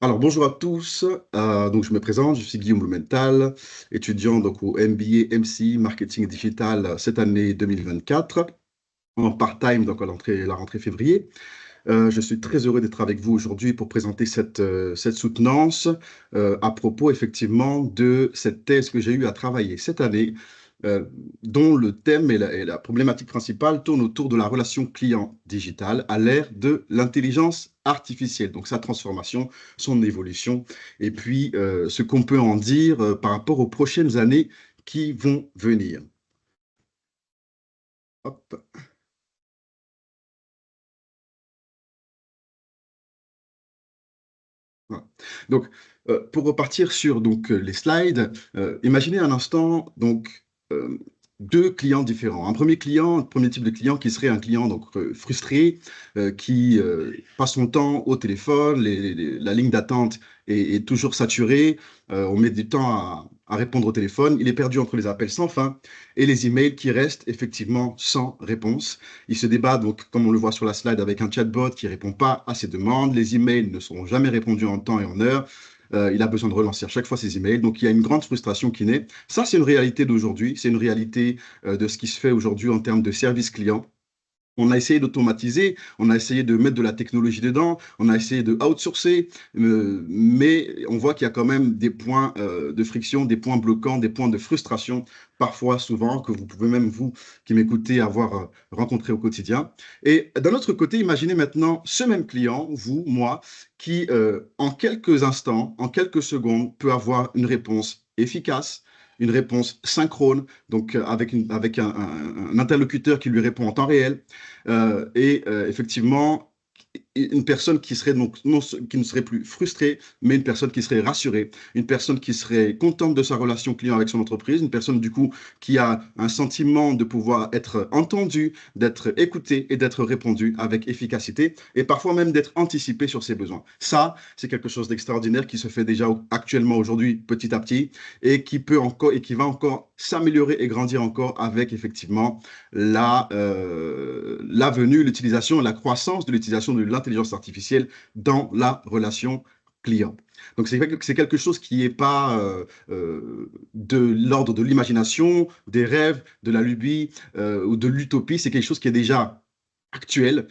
Alors bonjour à tous, donc je me présente, je suis Guillaume Blumenthal, étudiant donc au MBA MC Marketing Digital cette année 2024, en part-time donc à la rentrée février. Je suis très heureux d'être avec vous aujourd'hui pour présenter cette soutenance à propos effectivement de cette thèse que j'ai eu à travailler cette année, euh, dont le thème et la problématique principale tournent autour de la relation client digitale à l'ère de l'intelligence artificielle, donc sa transformation, son évolution, et puis ce qu'on peut en dire par rapport aux prochaines années qui vont venir. Hop. Voilà. Donc, pour repartir sur les slides, imaginez un instant euh, deux clients différents. Un premier type de client qui serait un client frustré, qui passe son temps au téléphone, la ligne d'attente est toujours saturée, on met du temps à répondre au téléphone, il est perdu entre les appels sans fin et les emails qui restent effectivement sans réponse. Il se débat, donc, comme on le voit sur la slide, avec un chatbot qui ne répond pas à ses demandes. Les emails ne seront jamais répondus en temps et en heure. Il a besoin de relancer à chaque fois ses emails. Donc, il y a une grande frustration qui naît. Ça, c'est une réalité d'aujourd'hui. C'est une réalité de ce qui se fait aujourd'hui en termes de service client. On a essayé d'automatiser, on a essayé de mettre de la technologie dedans, on a essayé de outsourcer, mais on voit qu'il y a quand même des points de friction, des points bloquants, des points de frustration, parfois, souvent, que vous pouvez même, vous qui m'écoutez, avoir rencontré au quotidien. Et d'un autre côté, imaginez maintenant ce même client, vous, moi, qui, en quelques instants, en quelques secondes, peut avoir une réponse efficace, une réponse synchrone, donc avec un interlocuteur qui lui répond en temps réel, effectivement, une personne qui serait donc non, qui ne serait plus frustrée, mais une personne qui serait rassurée, une personne qui serait contente de sa relation client avec son entreprise, une personne du coup qui a un sentiment de pouvoir être entendue, d'être écoutée et d'être répondue avec efficacité et parfois même d'être anticipée sur ses besoins. Ça, c'est quelque chose d'extraordinaire qui se fait déjà actuellement aujourd'hui petit à petit et qui peut encore et qui va encore s'améliorer et grandir encore avec effectivement la venue, l'utilisation, la croissance de l'utilisation de l'intelligence artificielle dans la relation client. Donc, c'est quelque chose qui n'est pas de l'ordre de l'imagination, des rêves, de la lubie ou de l'utopie. C'est quelque chose qui est déjà actuel,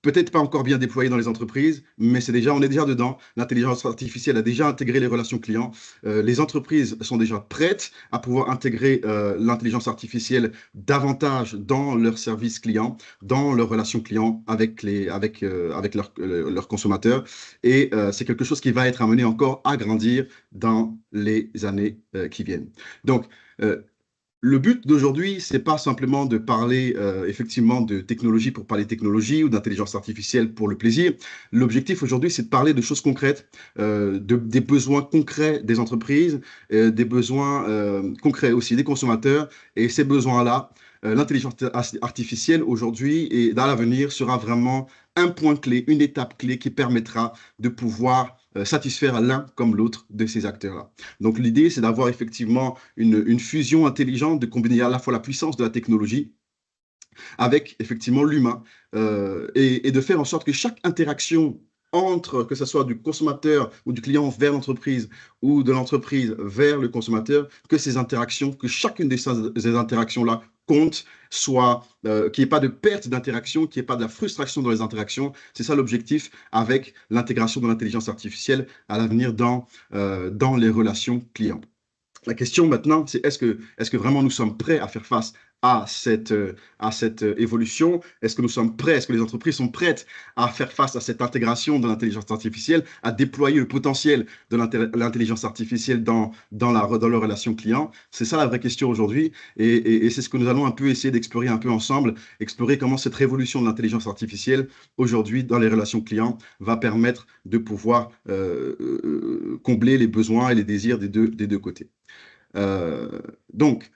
peut-être pas encore bien déployé dans les entreprises, mais on est déjà dedans. L'intelligence artificielle a déjà intégré les relations clients. Les entreprises sont déjà prêtes à pouvoir intégrer l'intelligence artificielle davantage dans leurs services clients, dans leurs relations clients avec leurs consommateurs. Et c'est quelque chose qui va être amené encore à grandir dans les années qui viennent. Donc, euh, le but d'aujourd'hui, c'est pas simplement de parler effectivement de technologie pour parler technologie ou d'intelligence artificielle pour le plaisir. L'objectif aujourd'hui, c'est de parler de choses concrètes, des besoins concrets des entreprises, des besoins concrets aussi des consommateurs. Et ces besoins-là, l'intelligence artificielle aujourd'hui et dans l'avenir sera vraiment un point clé, une étape clé qui permettra de pouvoir satisfaire l'un comme l'autre de ces acteurs-là. Donc l'idée, c'est d'avoir effectivement une fusion intelligente, de combiner à la fois la puissance de la technologie avec effectivement l'humain et de faire en sorte que chaque interaction entre, que ce soit du consommateur ou du client vers l'entreprise ou de l'entreprise vers le consommateur, que ces interactions, que chacune de ces interactions-là compte, qu'il n'y ait pas de perte d'interaction, qu'il n'y ait pas de la frustration dans les interactions. C'est ça l'objectif avec l'intégration de l'intelligence artificielle à l'avenir dans les relations clients. La question maintenant, c'est est-ce que vraiment nous sommes prêts à faire face à cette évolution? Est-ce que nous sommes prêts, est-ce que les entreprises sont prêtes à faire face à cette intégration de l'intelligence artificielle, à déployer le potentiel de l'intelligence artificielle dans leur relation client? C'est ça la vraie question aujourd'hui et c'est ce que nous allons un peu essayer d'explorer un peu ensemble, explorer comment cette révolution de l'intelligence artificielle aujourd'hui dans les relations clients va permettre de pouvoir combler les besoins et les désirs des deux côtés. Euh, donc,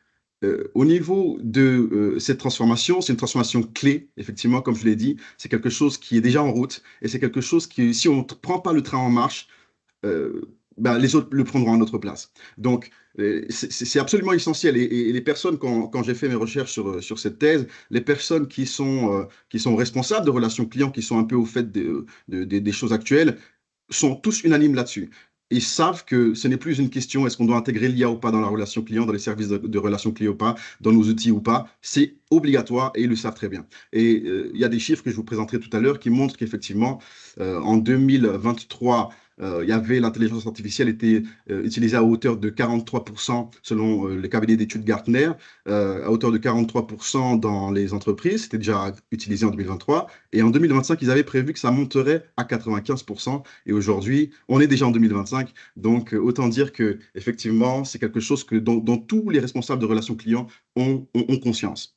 au niveau de cette transformation, c'est une transformation clé, effectivement, comme je l'ai dit, c'est quelque chose qui est déjà en route et c'est quelque chose qui, si on ne prend pas le train en marche, euh, ben, les autres le prendront à notre place. Donc, c'est absolument essentiel. Et les personnes, quand j'ai fait mes recherches sur cette thèse, les personnes qui sont responsables de relations clients, qui sont un peu au fait des choses actuelles, sont tous unanimes là-dessus. Ils savent que ce n'est plus une question est-ce qu'on doit intégrer l'IA ou pas dans la relation client, dans les services de relation client ou pas, dans nos outils ou pas. C'est obligatoire et ils le savent très bien. Et il y a des chiffres que je vous présenterai tout à l'heure qui montrent qu'effectivement, en 2023, il y avait l'intelligence artificielle était utilisée à hauteur de 43% selon le cabinet d'études Gartner, à hauteur de 43% dans les entreprises. C'était déjà utilisé en 2023. Et en 2025, ils avaient prévu que ça monterait à 95%. Et aujourd'hui, on est déjà en 2025. Donc, autant dire que effectivement, c'est quelque chose dont tous les responsables de relations clients ont conscience.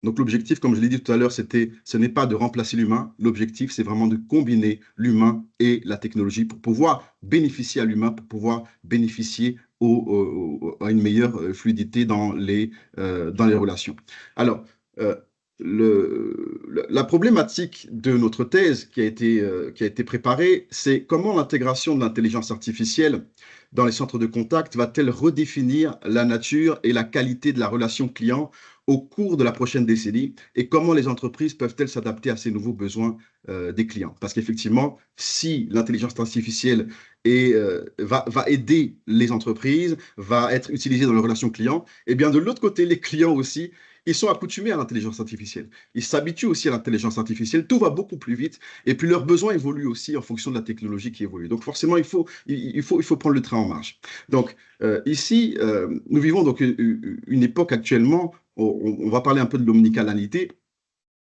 Donc l'objectif, comme je l'ai dit tout à l'heure, ce n'est pas de remplacer l'humain. L'objectif, c'est vraiment de combiner l'humain et la technologie pour pouvoir bénéficier à l'humain, pour pouvoir bénéficier à une meilleure fluidité dans les relations. Alors, euh, la problématique de notre thèse qui a été préparée, c'est comment l'intégration de l'intelligence artificielle dans les centres de contact va-t-elle redéfinir la nature et la qualité de la relation client au cours de la prochaine décennie et comment les entreprises peuvent-elles s'adapter à ces nouveaux besoins des clients. Parce qu'effectivement, si l'intelligence artificielle va aider les entreprises, va être utilisée dans les relations clients, et bien de l'autre côté, les clients aussi, ils sont accoutumés à l'intelligence artificielle. Ils s'habituent aussi à l'intelligence artificielle. Tout va beaucoup plus vite. Et puis leurs besoins évoluent aussi en fonction de la technologie qui évolue. Donc forcément, il faut prendre le train en marche. Donc ici, nous vivons donc une époque actuellement, on va parler un peu de l'omnicanalité,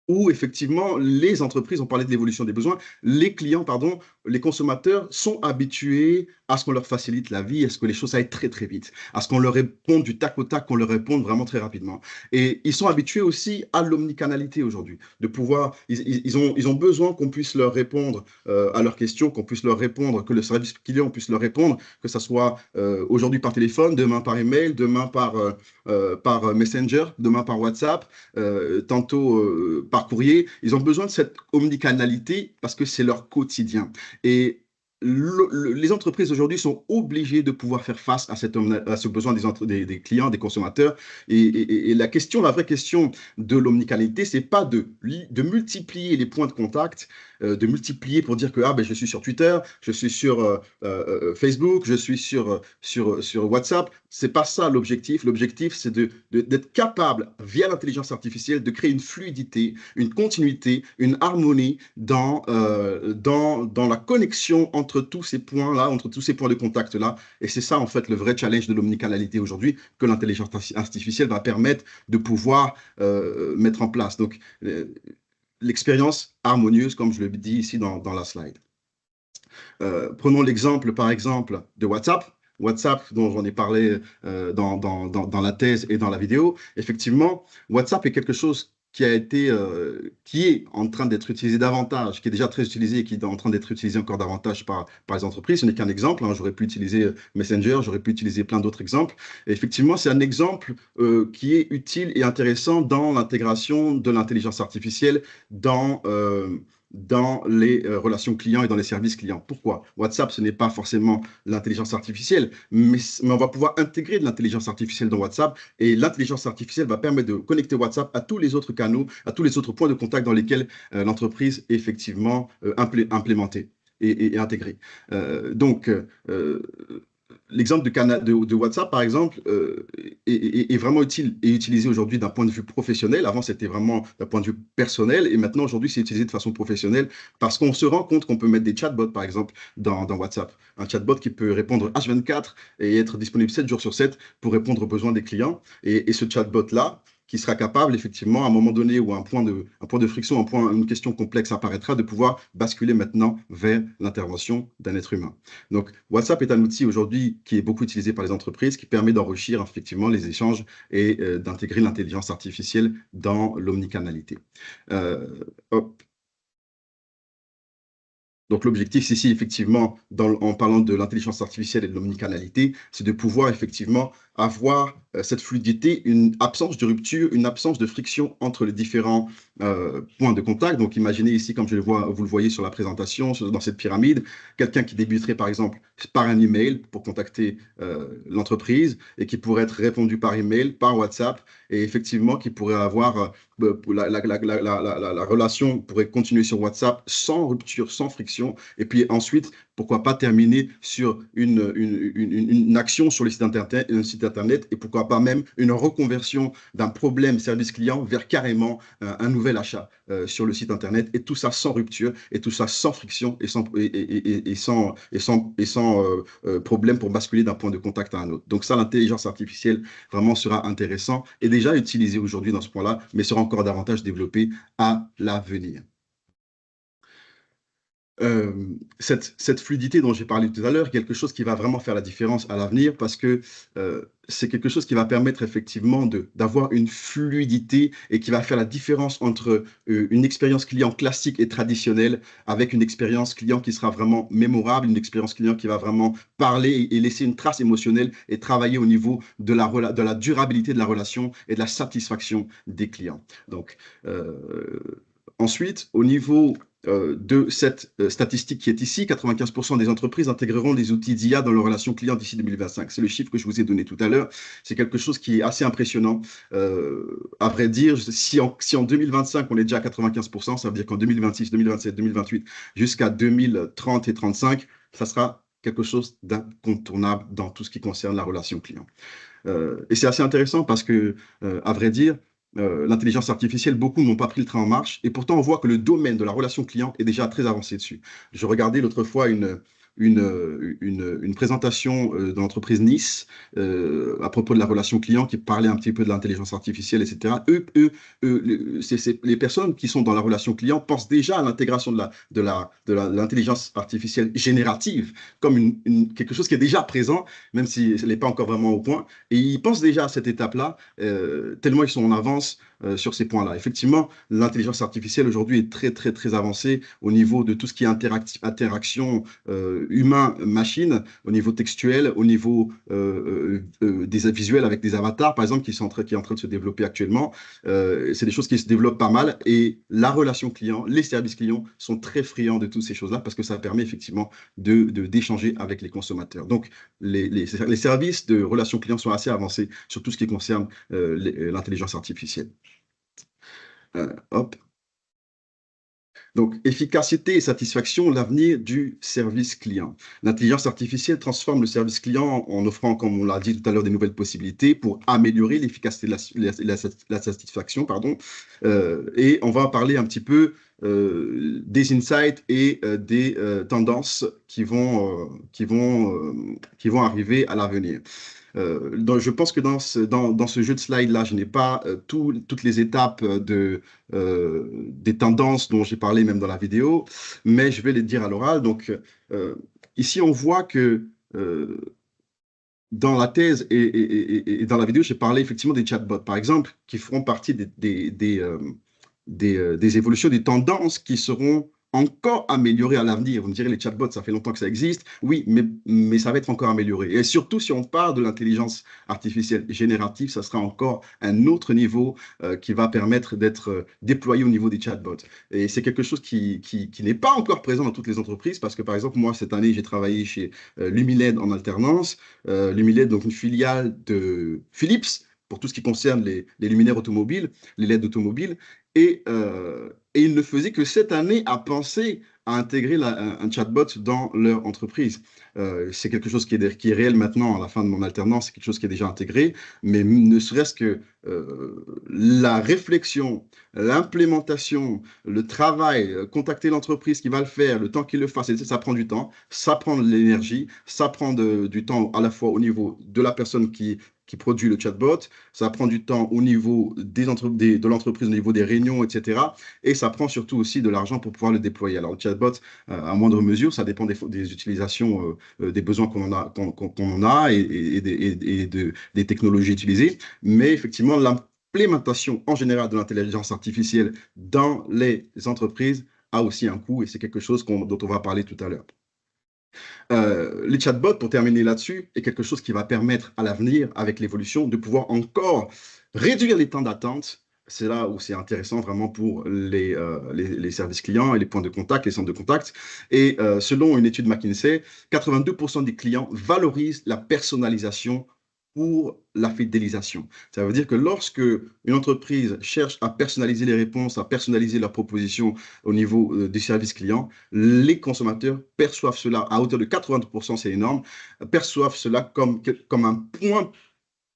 où effectivement les entreprises, on parlait de l'évolution des besoins, les clients, pardon, les consommateurs sont habitués à ce qu'on leur facilite la vie, à ce que les choses aillent très très vite, à ce qu'on leur réponde du tac au tac, qu'on leur réponde vraiment très rapidement. Et ils sont habitués aussi à l'omnicanalité aujourd'hui, de pouvoir, ils ont besoin qu'on puisse leur répondre à leurs questions, qu'on puisse leur répondre, que le service client puisse leur répondre, que ça soit aujourd'hui par téléphone, demain par email, demain par Messenger, demain par WhatsApp, tantôt par courrier. Ils ont besoin de cette omnicanalité parce que c'est leur quotidien. Et les entreprises aujourd'hui sont obligées de pouvoir faire face à ce besoin des clients, des consommateurs. Et la question, la vraie question de l'omnicanalité, c'est pas de multiplier les points de contact, de multiplier pour dire que ah, ben, je suis sur Twitter, je suis sur Facebook, je suis sur WhatsApp. C'est pas ça l'objectif. L'objectif, c'est d'être capable, via l'intelligence artificielle, de créer une fluidité, une continuité, une harmonie dans la connexion entre tous ces points-là, entre tous ces points de contact-là. Et c'est ça, en fait, le vrai challenge de l'omnicanalité aujourd'hui que l'intelligence artificielle va permettre de pouvoir mettre en place. Donc, l'expérience harmonieuse, comme je le dis ici dans la slide. Prenons l'exemple, par exemple, de WhatsApp. WhatsApp, dont j'en ai parlé dans la thèse et dans la vidéo. Effectivement, WhatsApp est quelque chose qui est en train d'être utilisé davantage, qui est déjà très utilisé et qui est en train d'être utilisé encore davantage par les entreprises. Ce n'est qu'un exemple. Hein. J'aurais pu utiliser Messenger, j'aurais pu utiliser plein d'autres exemples. Et effectivement, c'est un exemple qui est utile et intéressant dans l'intégration de l'intelligence artificielle dans les relations clients et dans les services clients. Pourquoi? WhatsApp, ce n'est pas forcément l'intelligence artificielle, mais on va pouvoir intégrer de l'intelligence artificielle dans WhatsApp et l'intelligence artificielle va permettre de connecter WhatsApp à tous les autres canaux, à tous les autres points de contact dans lesquels l'entreprise est effectivement implémentée et intégrée. Donc, l'exemple de WhatsApp, par exemple, est vraiment utile et utilisé aujourd'hui d'un point de vue professionnel. Avant, c'était vraiment d'un point de vue personnel. Et maintenant, aujourd'hui, c'est utilisé de façon professionnelle parce qu'on se rend compte qu'on peut mettre des chatbots, par exemple, dans WhatsApp. Un chatbot qui peut répondre H24 et être disponible 7 jours sur 7 pour répondre aux besoins des clients. Et ce chatbot-là, qui sera capable, effectivement, à un moment donné où un point de friction, une question complexe apparaîtra, de pouvoir basculer maintenant vers l'intervention d'un être humain. Donc, WhatsApp est un outil aujourd'hui qui est beaucoup utilisé par les entreprises, qui permet d'enrichir effectivement les échanges et d'intégrer l'intelligence artificielle dans l'omnicanalité. Hop. Donc l'objectif ici, effectivement, en parlant de l'intelligence artificielle et de l'omnicanalité, c'est de pouvoir effectivement avoir cette fluidité, une absence de rupture, une absence de friction entre les différents points de contact. Donc, imaginez ici, comme vous le voyez sur la présentation, dans cette pyramide, quelqu'un qui débuterait par exemple par un email pour contacter l'entreprise et qui pourrait être répondu par email, par WhatsApp, et effectivement qui pourrait avoir la relation pourrait continuer sur WhatsApp sans rupture, sans friction, et puis ensuite, pourquoi pas terminer sur une action sur le site internet, un site internet, et pourquoi pas même une reconversion d'un problème service client vers carrément un nouvel achat sur le site internet, et tout ça sans rupture, et tout ça sans friction, et sans problème pour basculer d'un point de contact à un autre. Donc ça, l'intelligence artificielle vraiment sera intéressant et déjà utilisé aujourd'hui dans ce point-là, mais sera encore davantage développé à l'avenir. Cette fluidité dont j'ai parlé tout à l'heure, quelque chose qui va vraiment faire la différence à l'avenir parce que c'est quelque chose qui va permettre effectivement d'avoir une fluidité et qui va faire la différence entre une expérience client classique et traditionnelle avec une expérience client qui sera vraiment mémorable, une expérience client qui va vraiment parler et laisser une trace émotionnelle et travailler au niveau de la durabilité de la relation et de la satisfaction des clients. Donc, ensuite, au niveau de cette statistique qui est ici, 95% des entreprises intégreront des outils d'IA dans leurs relations clients d'ici 2025. C'est le chiffre que je vous ai donné tout à l'heure. C'est quelque chose qui est assez impressionnant. À vrai dire, si en 2025, on est déjà à 95%, ça veut dire qu'en 2026, 2027, 2028, jusqu'à 2030 et 35, ça sera quelque chose d'incontournable dans tout ce qui concerne la relation client. Et c'est assez intéressant parce que, à vrai dire, l'intelligence artificielle, beaucoup n'ont pas pris le train en marche. Et pourtant, on voit que le domaine de la relation client est déjà très avancé dessus. Je regardais l'autre fois une présentation de l'entreprise Nice à propos de la relation client qui parlait un petit peu de l'intelligence artificielle, etc. Les personnes qui sont dans la relation client pensent déjà à l'intégration de l'intelligence artificielle générative comme quelque chose qui est déjà présent, même si elle n'est pas encore vraiment au point. Et ils pensent déjà à cette étape-là, tellement ils sont en avance sur ces points-là. Effectivement, l'intelligence artificielle aujourd'hui est très, très, très avancée au niveau de tout ce qui est interaction humain-machine, au niveau textuel, au niveau des visuels avec des avatars, par exemple, qui est en train de se développer actuellement. C'est des choses qui se développent pas mal et la relation client, les services clients sont très friands de toutes ces choses-là parce que ça permet effectivement d'échanger avec les consommateurs. Donc, les services de relations clients sont assez avancés sur tout ce qui concerne l'intelligence artificielle. Hop. Donc, efficacité et satisfaction, l'avenir du service client. L'intelligence artificielle transforme le service client en offrant, comme on l'a dit tout à l'heure, des nouvelles possibilités pour améliorer l'efficacité de la satisfaction. Pardon. Et on va parler un petit peu des insights et des tendances qui vont arriver à l'avenir. Donc je pense que dans ce jeu de slides-là, je n'ai pas toutes les étapes des tendances dont j'ai parlé même dans la vidéo, mais je vais les dire à l'oral. Donc, ici, on voit que dans la thèse et dans la vidéo, j'ai parlé effectivement des chatbots, par exemple, qui feront partie des évolutions, des tendances qui seront encore améliorées à l'avenir. Vous me direz, les chatbots, ça fait longtemps que ça existe. Oui, mais ça va être encore amélioré. Et surtout, si on parle de l'intelligence artificielle générative, ça sera encore un autre niveau qui va permettre d'être déployé au niveau des chatbots. Et c'est quelque chose qui n'est pas encore présent dans toutes les entreprises parce que, par exemple, moi, cette année, j'ai travaillé chez Lumiled en alternance. Lumiled, donc une filiale de Philips, pour tout ce qui concerne les luminaires automobiles, les LED automobiles. Et ils ne faisaient que cette année à penser à intégrer un chatbot dans leur entreprise. C'est quelque chose qui est réel maintenant à la fin de mon alternance, c'est quelque chose qui est déjà intégré, mais ne serait-ce que la réflexion, l'implémentation, le travail, contacter l'entreprise qui va le faire, le temps qu'il le fasse, ça prend du temps, ça prend de l'énergie, ça prend du temps à la fois au niveau de la personne qui produit le chatbot, ça prend du temps au niveau de l'entreprise, au niveau des réunions, etc. Et ça prend surtout aussi de l'argent pour pouvoir le déployer. Alors, le chatbot, à moindre mesure, ça dépend des utilisations, des besoins qu'on en a et des technologies utilisées. Mais effectivement, l'implémentation en général de l'intelligence artificielle dans les entreprises a aussi un coût et c'est quelque chose dont on va parler tout à l'heure. Les chatbots, pour terminer là-dessus, est quelque chose qui va permettre à l'avenir, avec l'évolution, de pouvoir encore réduire les temps d'attente. C'est là où c'est intéressant vraiment pour les services clients et les points de contact, les centres de contact. Et selon une étude McKinsey, 82% des clients valorisent la personnalisation pour la fidélisation. Ça veut dire que lorsque une entreprise cherche à personnaliser les réponses, à personnaliser leurs propositions au niveau des services clients, les consommateurs perçoivent cela à hauteur de 80%, c'est énorme, perçoivent cela comme un point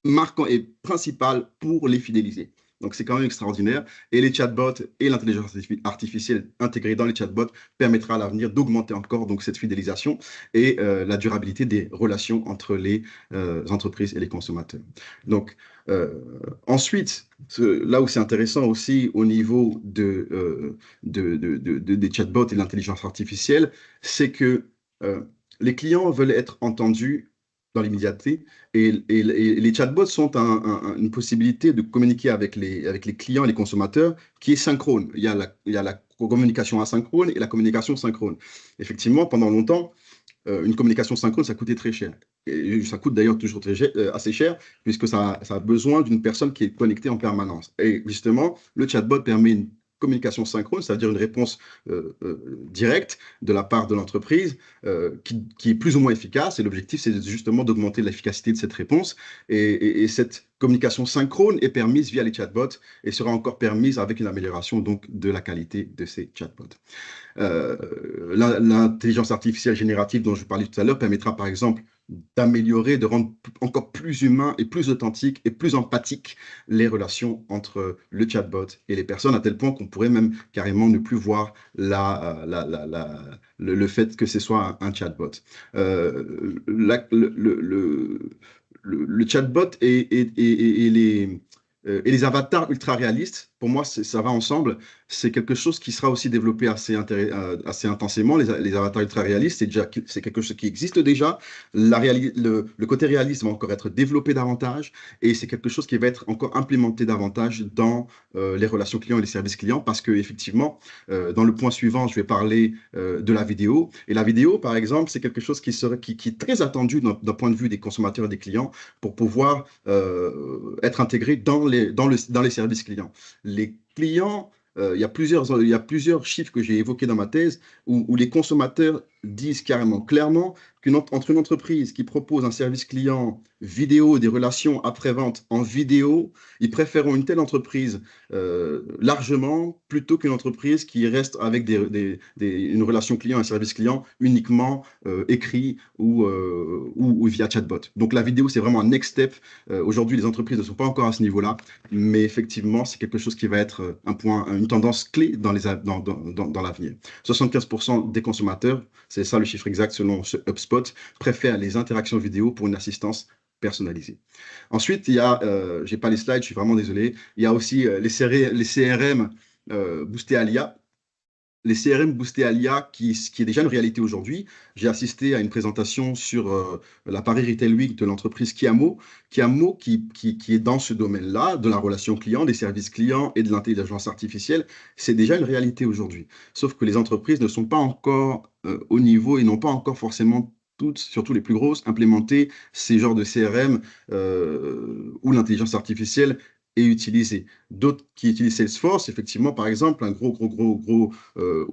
marquant et principal pour les fidéliser. Donc, c'est quand même extraordinaire. Et les chatbots et l'intelligence artificielle intégrée dans les chatbots permettra à l'avenir d'augmenter encore donc, cette fidélisation et la durabilité des relations entre les entreprises et les consommateurs. Donc, ensuite, là où c'est intéressant aussi au niveau des chatbots et de l'intelligence artificielle, c'est que les clients veulent être entendus dans l'immédiateté et les chatbots sont une possibilité de communiquer avec les clients et les consommateurs qui est synchrone. Il y a la communication asynchrone et la communication synchrone. Effectivement, pendant longtemps, une communication synchrone, ça coûtait très cher. Et ça coûte d'ailleurs toujours assez cher, puisque ça a besoin d'une personne qui est connectée en permanence. Et justement, le chatbot permet une communication synchrone, c'est-à-dire une réponse directe de la part de l'entreprise qui est plus ou moins efficace. Et l'objectif, c'est justement d'augmenter l'efficacité de cette réponse. Et cette communication synchrone est permise via les chatbots et sera encore permise avec une amélioration donc, de la qualité de ces chatbots. L'intelligence artificielle générative dont je parlais tout à l'heure permettra par exemple d'améliorer, de rendre encore plus humain et plus authentique et plus empathique les relations entre le chatbot et les personnes, à tel point qu'on pourrait même carrément ne plus voir le fait que ce soit un chatbot. Le chatbot et les avatars ultra réalistes, pour moi, ça va ensemble. C'est quelque chose qui sera aussi développé assez intensément. Les avatars ultra réalistes, c'est quelque chose qui existe déjà. Le côté réaliste va encore être développé davantage et c'est quelque chose qui va être encore implémenté davantage dans les relations clients et les services clients parce que effectivement, dans le point suivant, je vais parler de la vidéo. Et la vidéo, par exemple, c'est quelque chose qui est très attendu d'un point de vue des consommateurs et des clients pour pouvoir être intégré dans les services clients. Les clients, il y a plusieurs chiffres que j'ai évoqués dans ma thèse où les consommateurs disent clairement qu'entre une entreprise qui propose un service client vidéo, des relations après-vente en vidéo, ils préféreront une telle entreprise largement plutôt qu'une entreprise qui reste avec une relation client, un service client uniquement écrit ou via chatbot. Donc la vidéo, c'est vraiment un next step. Aujourd'hui, les entreprises ne sont pas encore à ce niveau-là, mais effectivement, c'est quelque chose qui va être une tendance clé dans l'avenir. 75% des consommateurs, c'est ça le chiffre exact selon ce HubSpot, préfèrent les interactions vidéo pour une assistance personnalisée. Ensuite, il y a, je n'ai pas les slides, je suis vraiment désolé, il y a aussi les CRM boostés à l'IA. Les CRM boostés à l'IA, qui est déjà une réalité aujourd'hui. J'ai assisté à une présentation sur la Paris Retail Week de l'entreprise Kiamo qui est dans ce domaine-là, de la relation client, des services clients et de l'intelligence artificielle. C'est déjà une réalité aujourd'hui. Sauf que les entreprises ne sont pas encore au niveau et n'ont pas encore forcément toutes, surtout les plus grosses, implémenté ces genres de CRM où l'intelligence artificielle est utilisée. D'autres qui utilisent Salesforce, effectivement, par exemple, un gros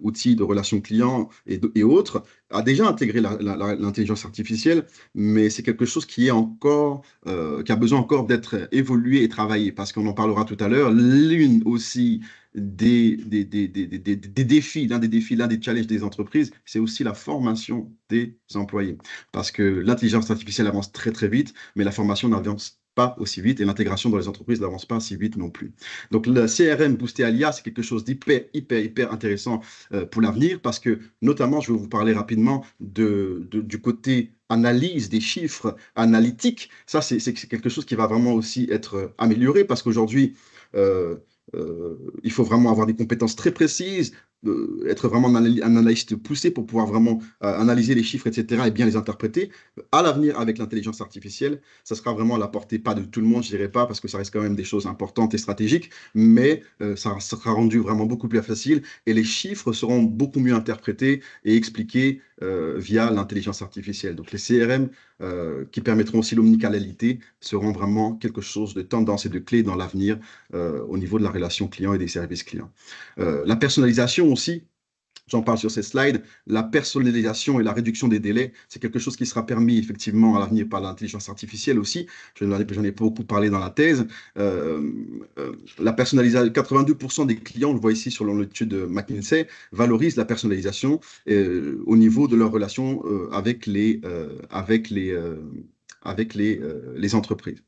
outil de relations clients et autres, a déjà intégré l'intelligence artificielle, mais c'est quelque chose qui a besoin encore d'être évolué et travaillé, parce qu'on en parlera tout à l'heure. L'une aussi des défis, l'un des challenges des entreprises, c'est aussi la formation des employés. Parce que l'intelligence artificielle avance très, très vite, mais la formation n'avance pas aussi vite et l'intégration dans les entreprises n'avance pas si vite non plus. Donc, le CRM boosté à l'IA, c'est quelque chose hyper intéressant pour l'avenir parce que, notamment, je vais vous parler rapidement du côté analyse des chiffres analytiques. Ça, c'est quelque chose qui va vraiment aussi être amélioré parce qu'aujourd'hui, il faut vraiment avoir des compétences très précises être vraiment un analyste poussé pour pouvoir vraiment analyser les chiffres, etc., et bien les interpréter. À l'avenir, avec l'intelligence artificielle, ça sera vraiment à la portée, pas de tout le monde, je dirais pas, parce que ça reste quand même des choses importantes et stratégiques, mais ça sera rendu vraiment beaucoup plus facile et les chiffres seront beaucoup mieux interprétés et expliqués via l'intelligence artificielle. Donc les CRM qui permettront aussi l'omnicanalité seront vraiment quelque chose de tendance et de clé dans l'avenir au niveau de la relation client et des services clients. La personnalisation aussi, j'en parle sur ces slides, la personnalisation et la réduction des délais, c'est quelque chose qui sera permis effectivement à l'avenir par l'intelligence artificielle aussi. J'en ai beaucoup parlé dans la thèse. La personnalisation, 82% des clients, on le voit ici sur l'étude de McKinsey, valorisent la personnalisation au niveau de leur relation les entreprises.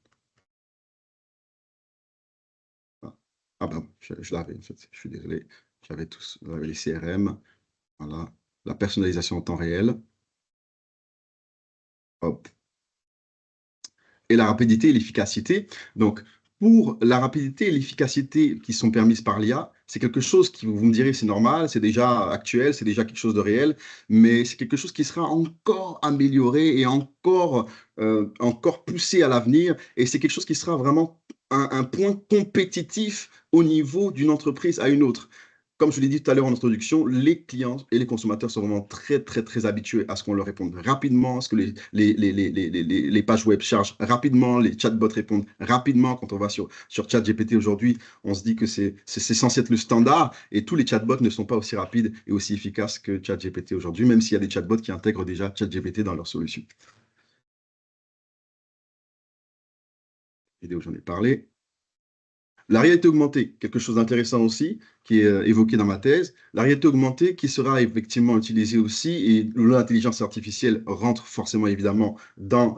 Ah ben, je l'avais, en fait, je suis désolé. J'avais tous les CRM, voilà, la personnalisation en temps réel. Hop. Et la rapidité et l'efficacité. Donc, pour la rapidité et l'efficacité qui sont permises par l'IA, c'est quelque chose qui, vous me direz, c'est normal, c'est déjà actuel, c'est déjà quelque chose de réel, mais c'est quelque chose qui sera encore amélioré et encore poussé à l'avenir. Et c'est quelque chose qui sera vraiment un point compétitif au niveau d'une entreprise à une autre. Comme je l'ai dit tout à l'heure en introduction, les clients et les consommateurs sont vraiment très, très, très habitués à ce qu'on leur réponde rapidement, à ce que les pages web chargent rapidement, les chatbots répondent rapidement. Quand on va sur ChatGPT aujourd'hui, on se dit que c'est censé être le standard et tous les chatbots ne sont pas aussi rapides et aussi efficaces que ChatGPT aujourd'hui, même s'il y a des chatbots qui intègrent déjà ChatGPT dans leur solution. Vidéo, j'en ai parlé. La réalité augmentée, quelque chose d'intéressant aussi, qui est évoqué dans ma thèse. La réalité augmentée qui sera effectivement utilisée aussi, et l'intelligence artificielle rentre forcément évidemment dans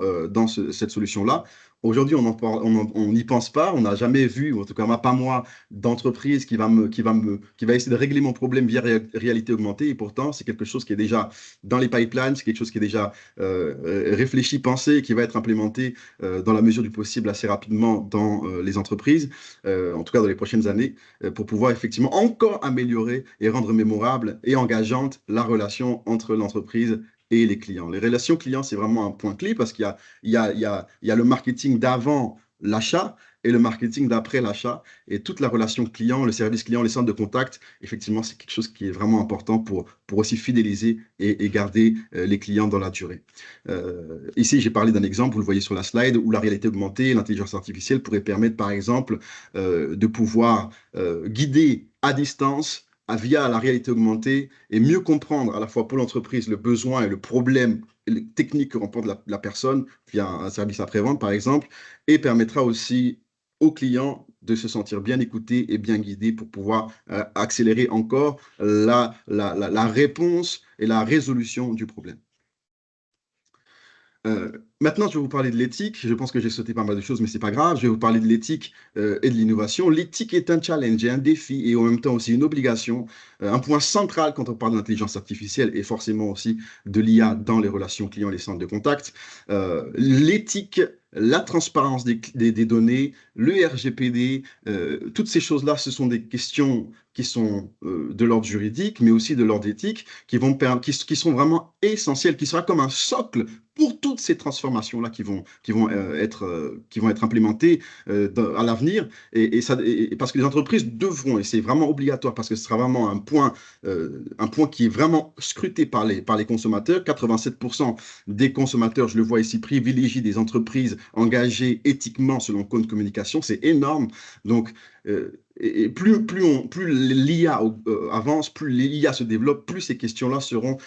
cette solution-là. Aujourd'hui, on n'y pense pas, on n'a jamais vu, ou en tout cas pas moi, d'entreprise qui va essayer de régler mon problème via réalité augmentée, et pourtant c'est quelque chose qui est déjà dans les pipelines, c'est quelque chose qui est déjà réfléchi, pensé, qui va être implémenté dans la mesure du possible assez rapidement dans les entreprises, en tout cas dans les prochaines années, pour pouvoir effectivement encore améliorer et rendre mémorable et engageante la relation entre l'entreprise et les clients. Les relations clients, c'est vraiment un point clé parce qu'il y a le marketing d'avant l'achat et le marketing d'après l'achat. Et toute la relation client, le service client, les centres de contact, effectivement, c'est quelque chose qui est vraiment important pour aussi fidéliser et garder les clients dans la durée. Ici, j'ai parlé d'un exemple, vous le voyez sur la slide, où la réalité augmentée, l'intelligence artificielle pourrait permettre, par exemple, de pouvoir guider à distance via la réalité augmentée et mieux comprendre à la fois pour l'entreprise le besoin et le problème technique que rencontre la personne via un service après-vente, par exemple, et permettra aussi aux clients de se sentir bien écoutés et bien guidés pour pouvoir accélérer encore la réponse et la résolution du problème. Maintenant, je vais vous parler de l'éthique. Je pense que j'ai sauté pas mal de choses, mais c'est pas grave. Je vais vous parler de l'éthique et de l'innovation. L'éthique est un challenge et un défi et en même temps aussi une obligation, un point central quand on parle d'intelligence artificielle et forcément aussi de l'IA dans les relations clients et les centres de contact. L'éthique, la transparence des données, le RGPD, toutes ces choses-là, ce sont des questions qui sont de l'ordre juridique, mais aussi de l'ordre éthique, qui sont vraiment essentielles, qui sera comme un socle pour toutes ces transformations-là qui vont être implémentées à l'avenir. Et parce que les entreprises devront, et c'est vraiment obligatoire, parce que ce sera vraiment un point qui est vraiment scruté par les consommateurs. 87% des consommateurs, je le vois ici, privilégient des entreprises engagées éthiquement selon le code de communication. C'est énorme. Donc, et plus l'IA avance, plus l'IA se développe, plus ces questions-là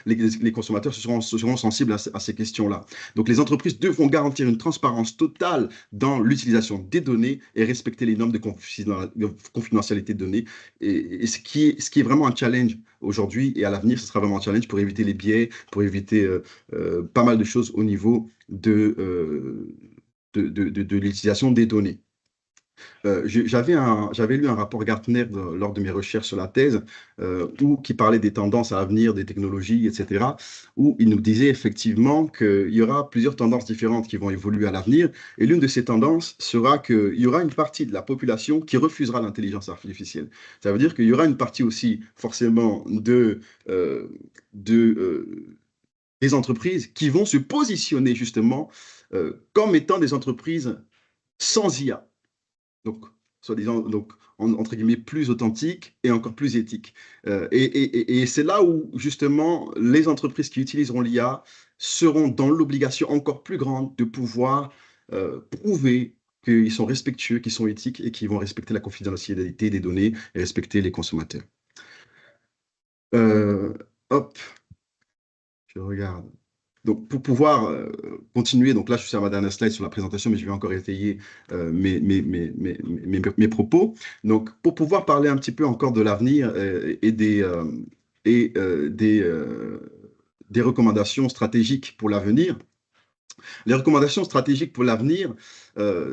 les consommateurs seront sensibles à ces questions-là. Donc les entreprises devront garantir une transparence totale dans l'utilisation des données et respecter les normes de confidentialité de données. Et ce qui est vraiment un challenge aujourd'hui et à l'avenir, ce sera vraiment un challenge pour éviter les biais, pour éviter pas mal de choses au niveau de l'utilisation des données. J'avais lu un rapport Gartner lors de mes recherches sur la thèse, qui parlait des tendances à venir, des technologies, etc., où il nous disait effectivement qu'il y aura plusieurs tendances différentes qui vont évoluer à l'avenir. Et l'une de ces tendances sera qu'il y aura une partie de la population qui refusera l'intelligence artificielle. Ça veut dire qu'il y aura une partie aussi forcément euh, de, des entreprises qui vont se positionner justement comme étant des entreprises sans IA. Donc, soi-disant, donc, entre guillemets, plus authentique et encore plus éthique. Et c'est là où, justement, les entreprises qui utiliseront l'IA seront dans l'obligation encore plus grande de pouvoir prouver qu'ils sont respectueux, qu'ils sont éthiques et qu'ils vont respecter la confidentialité des données et respecter les consommateurs. Euh, hop, je regarde. Donc, pour pouvoir continuer, donc là, je suis à ma dernière slide sur la présentation, mais je vais encore étayer mes propos. Donc, pour pouvoir parler un petit peu encore de l'avenir et des recommandations stratégiques pour l'avenir, les recommandations stratégiques pour l'avenir,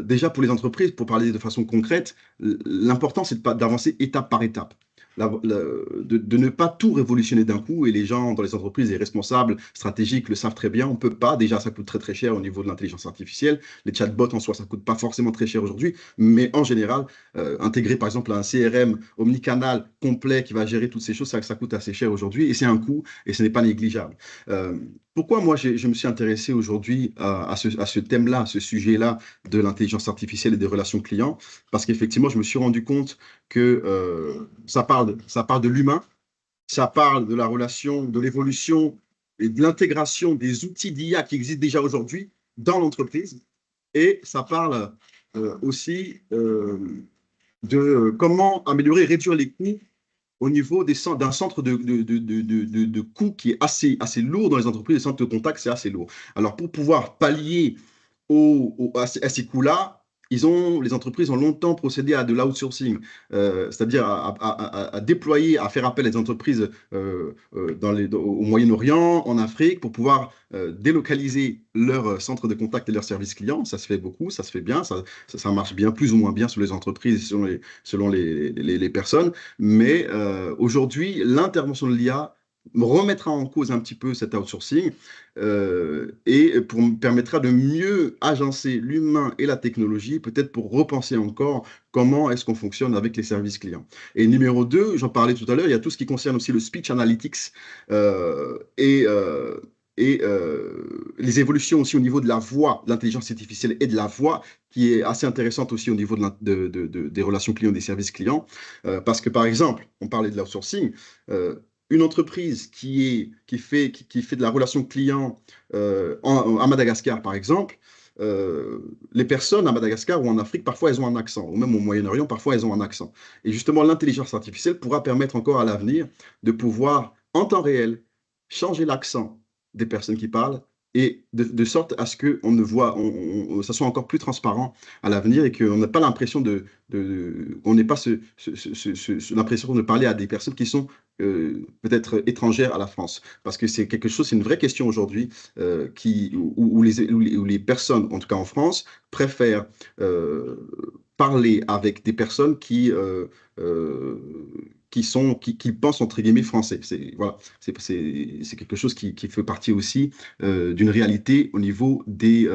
déjà pour les entreprises, pour parler de façon concrète, l'important, c'est d'avancer étape par étape. De ne pas tout révolutionner d'un coup, et les gens dans les entreprises, les responsables stratégiques le savent très bien, on ne peut pas, déjà ça coûte très très cher au niveau de l'intelligence artificielle, les chatbots en soi ça ne coûte pas forcément très cher aujourd'hui, mais en général, intégrer par exemple un CRM omnicanal complet qui va gérer toutes ces choses, ça coûte assez cher aujourd'hui, et c'est un coût, et ce n'est pas négligeable. Pourquoi moi je me suis intéressé aujourd'hui à ce thème-là, à ce sujet-là de l'intelligence artificielle et des relations clients? Parce qu'effectivement, je me suis rendu compte que ça parle de l'humain, ça parle de la relation, de l'évolution et de l'intégration des outils d'IA qui existent déjà aujourd'hui dans l'entreprise. Et ça parle aussi de comment améliorer, réduire les coûts au niveau d'un centre de coûts qui est assez lourd dans les entreprises. Les centres de contact, c'est assez lourd. Alors, pour pouvoir pallier à ces coûts-là, les entreprises ont longtemps procédé à de l'outsourcing, c'est-à-dire à déployer, à faire appel à des entreprises au Moyen-Orient, en Afrique, pour pouvoir délocaliser leur centre de contact et leurs services clients. Ça se fait beaucoup, ça se fait bien, ça marche bien, plus ou moins bien sur les entreprises, selon les personnes. Mais aujourd'hui, l'intervention de l'IA remettra en cause un petit peu cet outsourcing permettra de mieux agencer l'humain et la technologie, peut-être pour repenser encore comment est-ce qu'on fonctionne avec les services clients. Et numéro 2, j'en parlais tout à l'heure, il y a tout ce qui concerne aussi le speech analytics euh, et, euh, les évolutions aussi au niveau de la voix, de l'intelligence artificielle et de la voix, qui est assez intéressante aussi au niveau des relations clients, des services clients. Parce que, par exemple, on parlait de l'outsourcing, une entreprise qui fait de la relation client à Madagascar, par exemple, les personnes à Madagascar ou en Afrique, parfois, elles ont un accent, ou même au Moyen-Orient, parfois, elles ont un accent. Et justement, l'intelligence artificielle pourra permettre encore à l'avenir de pouvoir, en temps réel, changer l'accent des personnes qui parlent et de sorte à ce qu'on ne voit, ça soit encore plus transparent à l'avenir et qu'on n'ait pas l'impression on n'ait pas l'impression de parler à des personnes qui sont peut-être étrangères à la France. Parce que c'est quelque chose, c'est une vraie question aujourd'hui où les personnes, en tout cas en France, préfèrent parler avec des personnes euh, qui pensent entre guillemets français. Voilà, c'est quelque chose qui fait partie aussi d'une réalité au niveau des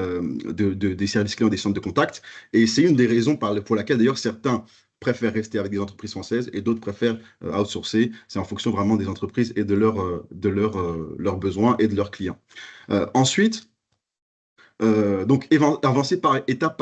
services clients, des centres de contact. Et c'est une des raisons pour laquelle d'ailleurs certains préfèrent rester avec des entreprises françaises et d'autres préfèrent outsourcer. C'est en fonction vraiment des entreprises et leurs besoins et de leurs clients. Ensuite, donc, avancer par étape,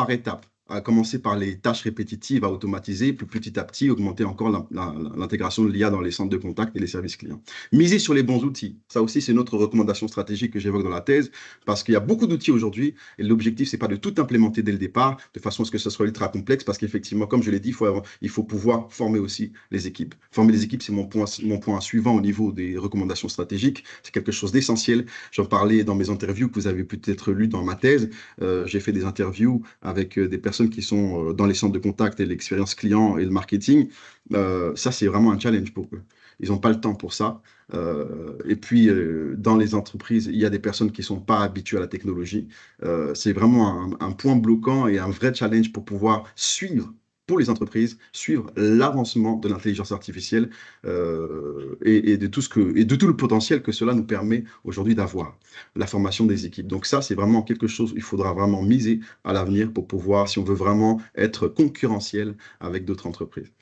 à commencer par les tâches répétitives à automatiser, puis petit à petit augmenter encore l'intégration de l'IA dans les centres de contact et les services clients. Miser sur les bons outils, ça aussi c'est une autre recommandation stratégique que j'évoque dans la thèse, parce qu'il y a beaucoup d'outils aujourd'hui, et l'objectif c'est pas de tout implémenter dès le départ, de façon à ce que ce soit ultra complexe, parce qu'effectivement, comme je l'ai dit, il faut pouvoir former aussi les équipes. Former les équipes, c'est mon point suivant au niveau des recommandations stratégiques, c'est quelque chose d'essentiel. J'en parlais dans mes interviews que vous avez peut-être lues dans ma thèse. J'ai fait des interviews avec des personnes qui sont dans les centres de contact et l'expérience client et le marketing. Ça, c'est vraiment un challenge pour eux. Ils n'ont pas le temps pour ça. Et puis, dans les entreprises, il y a des personnes qui ne sont pas habituées à la technologie. C'est vraiment un point bloquant et un vrai challenge pour pouvoir suivre pour les entreprises, suivre l'avancement de l'intelligence artificielle et de tout le potentiel que cela nous permet aujourd'hui d'avoir, la formation des équipes. Donc ça, c'est vraiment quelque chose, il faudra vraiment miser à l'avenir pour pouvoir, si on veut vraiment être concurrentiel avec d'autres entreprises.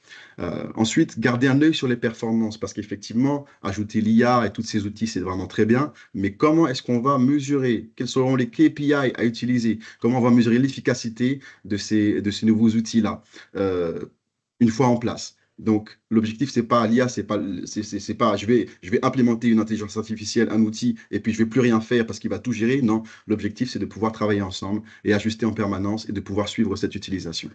Ensuite, garder un œil sur les performances, parce qu'effectivement, ajouter l'IA et tous ces outils, c'est vraiment très bien, mais comment est-ce qu'on va mesurer? Quels seront les KPI à utiliser? Comment on va mesurer l'efficacité de ces nouveaux outils-là, une fois en place? Donc, l'objectif, c'est pas l'IA, c'est pas je vais implémenter une intelligence artificielle, un outil, et puis je vais plus rien faire parce qu'il va tout gérer. Non, l'objectif, c'est de pouvoir travailler ensemble et ajuster en permanence et de pouvoir suivre cette utilisation.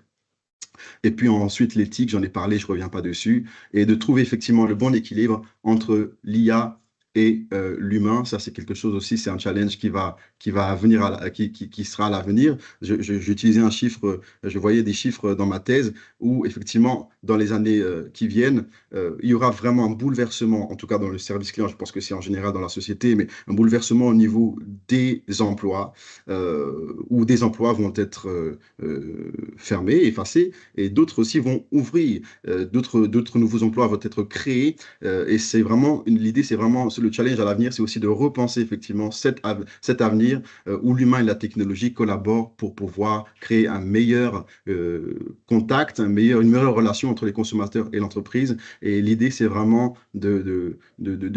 Et puis ensuite, l'éthique, j'en ai parlé, je ne reviens pas dessus, et de trouver effectivement le bon équilibre entre l'IA et l'humain. Ça, c'est quelque chose aussi, c'est un challenge qui va venir, qui sera à l'avenir. J'utilisais un chiffre, je voyais des chiffres dans ma thèse où effectivement, dans les années qui viennent, il y aura vraiment un bouleversement, en tout cas dans le service client, je pense que c'est en général dans la société, mais un bouleversement au niveau des emplois, où des emplois vont être fermés, effacés, et d'autres aussi vont ouvrir, d'autres nouveaux emplois vont être créés, et c'est vraiment, l'idée, c'est vraiment, le challenge à l'avenir, c'est aussi de repenser effectivement cet avenir où l'humain et la technologie collaborent pour pouvoir créer un meilleur contact, une meilleure relation entre les consommateurs et l'entreprise. Et l'idée, c'est vraiment de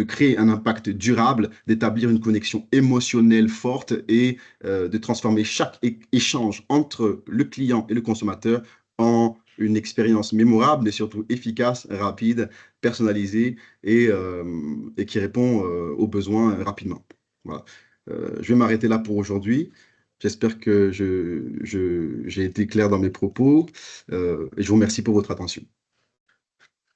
créer un impact durable, d'établir une connexion émotionnelle forte et de transformer chaque échange entre le client et le consommateur en une expérience mémorable, mais surtout efficace, rapide, personnalisée et qui répond aux besoins rapidement. Voilà. Je vais m'arrêter là pour aujourd'hui. J'espère que j'ai été clair dans mes propos et je vous remercie pour votre attention.